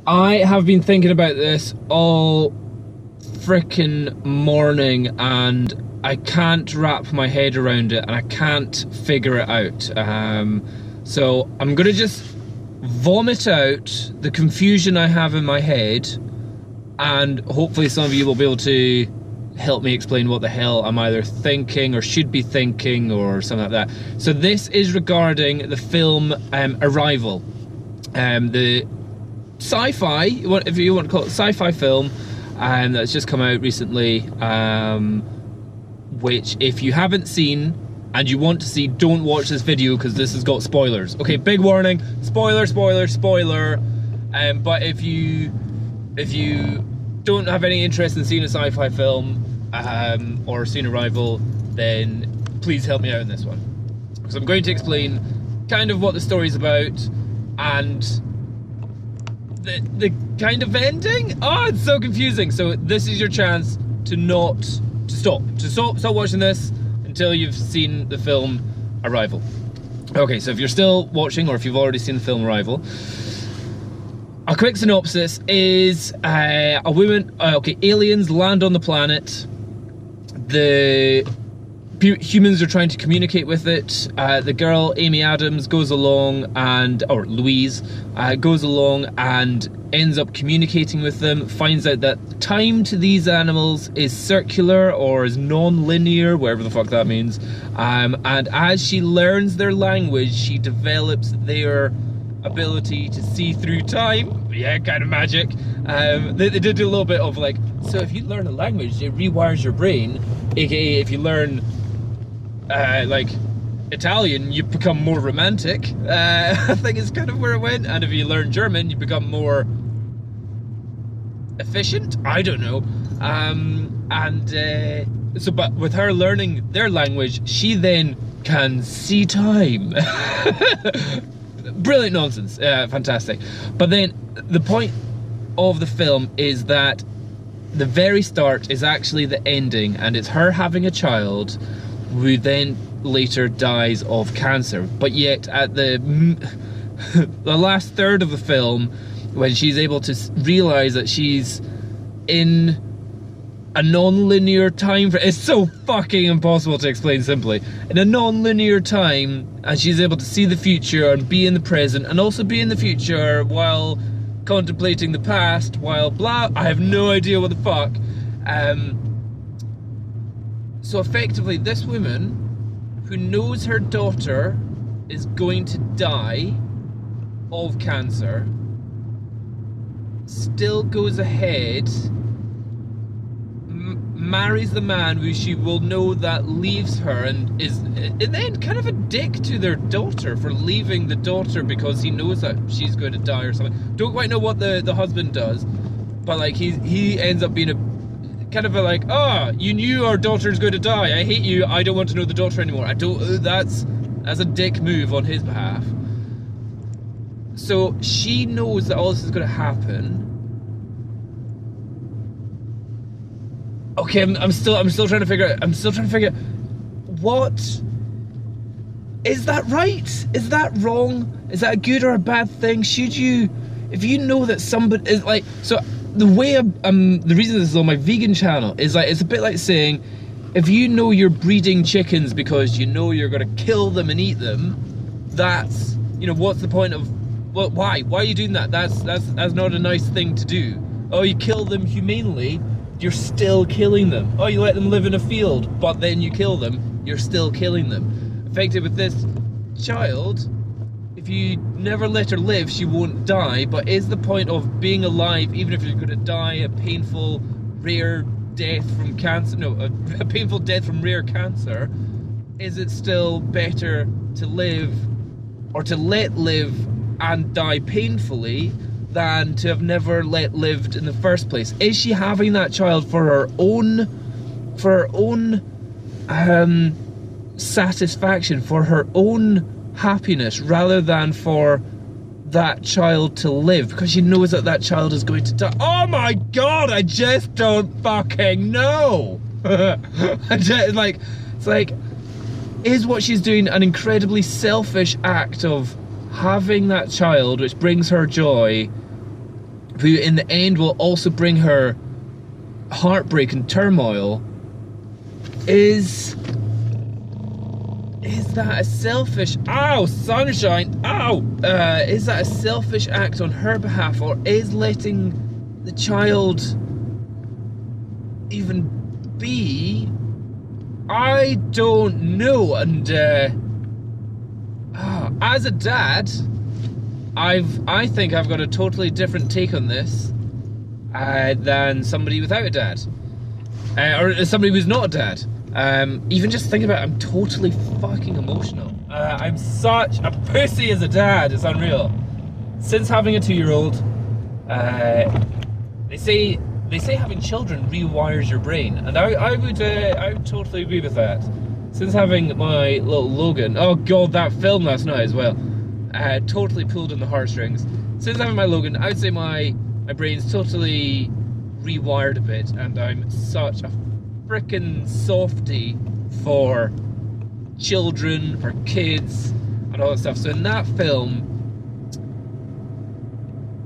I have been thinking about this all frickin' morning and I can't wrap my head around it and I can't figure it out. So I'm gonna just vomit out the confusion I have in my head, and hopefully some of you will be able to help me explain what the hell I'm either thinking or should be thinking or something like that. So this is regarding the film Arrival. The sci-fi, if you want to call it sci-fi film, that's just come out recently, which if you haven't seen and you want to see, don't watch this video because this has got spoilers. Okay, big warning, spoiler, spoiler, spoiler. But if you don't have any interest in seeing a sci-fi film or seeing Arrival, then please help me out in this one, because I'm going to explain kind of what the story's about and the kind of ending. Oh, it's so confusing. So this is your chance to stop watching this until you've seen the film Arrival. Okay, so if you're still watching or if you've already seen the film Arrival, a quick synopsis is aliens land on the planet. The humans are trying to communicate with it. The girl, Amy Adams, goes along or Louise, goes along and ends up communicating with them, finds out that time to these animals is circular or is non-linear, whatever the fuck that means. And as she learns their language, she develops their ability to see through time. Yeah, kind of magic. They did do a little bit of like, so if you learn a language, it rewires your brain, aka if you learn like Italian, you become more romantic. I think it's kind of where it went. And if you learn German, you become more efficient. I don't know. But with her learning their language, she then can see time. Brilliant nonsense. Fantastic. But then the point of the film is that the very start is actually the ending, and it's her having a child who then later dies of cancer. But yet at the last third of the film, when she's able to realize that she's in a non-linear time frame, it's so fucking impossible to explain simply, in a non-linear time, and she's able to see the future and be in the present and also be in the future while contemplating the past, while blah, I have no idea what the fuck. So effectively, this woman who knows her daughter is going to die of cancer still goes ahead, marries the man who she will know that leaves her, and is then kind of a dick to their daughter for leaving the daughter because he knows that she's going to die or something. Don't quite know what the husband does, but like he ends up being a kind of a like, oh, you knew our daughter's going to die, I hate you, I don't want to know the daughter anymore. That's a dick move on his behalf. So she knows that all this is going to happen. Okay, I'm still trying to figure out. What is that right? Is that wrong? Is that a good or a bad thing? Should you, if you know that somebody is like, so the way the reason this is on my vegan channel is like, it's a bit like saying, if you know you're breeding chickens because you know you're gonna kill them and eat them, that's, you know, what's the point of, well, why are you doing that? That's not a nice thing to do. Oh, you kill them humanely, you're still killing them. Oh, you let them live in a field, but then you kill them, you're still killing them. Effective with this child, if you never let her live, she won't die. But is the point of being alive, even if you're going to die a painful, rare death from cancer, no, a painful death from rare cancer, is it still better to live, or to let live and die painfully, than to have never let lived in the first place? Is she having that child for her own satisfaction, for her own happiness, rather than for that child to live, because she knows that that child is going to die? Oh my god, I just don't fucking know. It's like, is what she's doing an incredibly selfish act of having that child, which brings her joy, who in the end will also bring her heartbreak and turmoil, is that a selfish, ow, sunshine, ow, is that a selfish act on her behalf, or is letting the child even be? I don't know. And as a dad, I think I've got a totally different take on this than somebody without a dad, or somebody who's not a dad. Even just thinking about it, I'm totally fucking emotional. I'm such a pussy as a dad, it's unreal. Since having a 2-year-old, they say having children rewires your brain, and I would totally agree with that. Since having my little Logan, oh god, that film last night as well, totally pulled on the heartstrings. Since having my Logan, I would say my brain's totally rewired a bit, and I'm such a frickin' softie for children, for kids, and all that stuff. So in that film,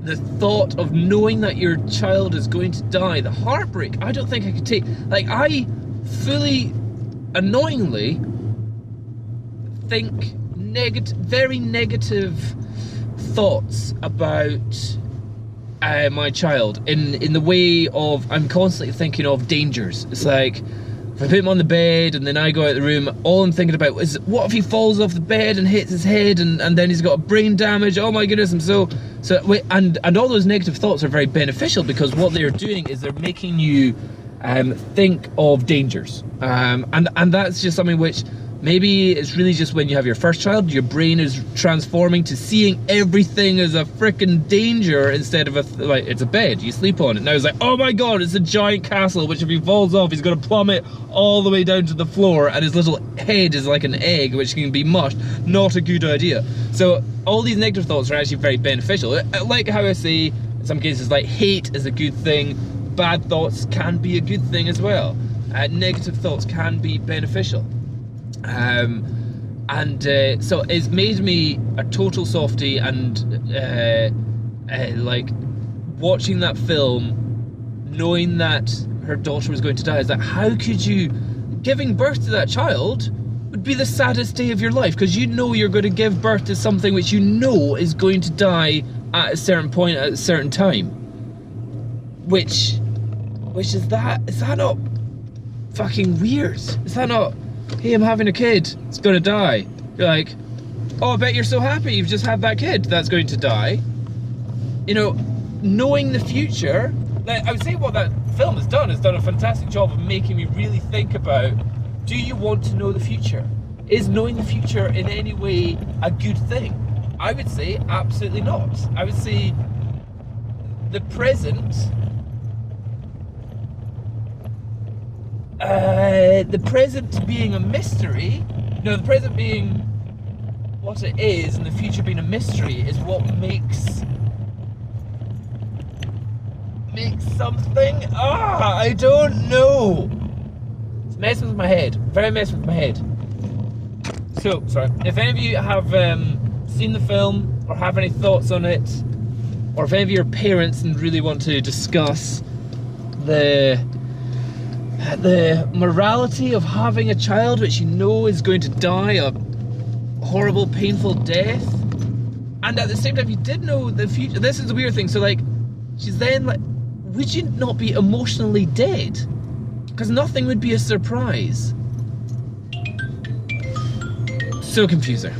the thought of knowing that your child is going to die, the heartbreak, I don't think I could take. Like, I fully, annoyingly, think very negative thoughts about my child, in the way of, I'm constantly thinking of dangers. It's like, if I put him on the bed and then I go out the room, all I'm thinking about is, what if he falls off the bed and hits his head, and then he's got brain damage? Oh my goodness, I'm so and all those negative thoughts are very beneficial, because what they're doing is they're making you think of dangers, and that's just something which, maybe it's really just when you have your first child, your brain is transforming to seeing everything as a frickin' danger, instead of like, it's a bed, you sleep on it. Now it's like, oh my god, it's a giant castle, which if he falls off, he's gonna plummet all the way down to the floor, and his little head is like an egg, which can be mushed. Not a good idea. So all these negative thoughts are actually very beneficial. Like how I say, in some cases, like, hate is a good thing, bad thoughts can be a good thing as well. Negative thoughts can be beneficial. So it's made me a total softie, and like, watching that film, knowing that her daughter was going to die, is that, how could you, giving birth to that child would be the saddest day of your life, because you know you're going to give birth to something which you know is going to die at a certain point, at a certain time. Which is that not fucking weird? Is that not, hey, I'm having a kid, it's gonna die. You're like, oh, I bet you're so happy you've just had that kid that's going to die. You know, knowing the future, like, I would say what that film has done a fantastic job of making me really think about, do you want to know the future? Is knowing the future in any way a good thing? I would say absolutely not. I would say the present, being a mystery, no, the present being what it is, and the future being a mystery, is what makes something, I don't know. It's messing with my head, very messing with my head. So, sorry, if any of you have seen the film, or have any thoughts on it, or if any of you are parents and really want to discuss the morality of having a child which you know is going to die a horrible, painful death, and at the same time you did know the future. This is the weird thing. So, like, she's then like, would you not be emotionally dead? Because nothing would be a surprise. So confusing.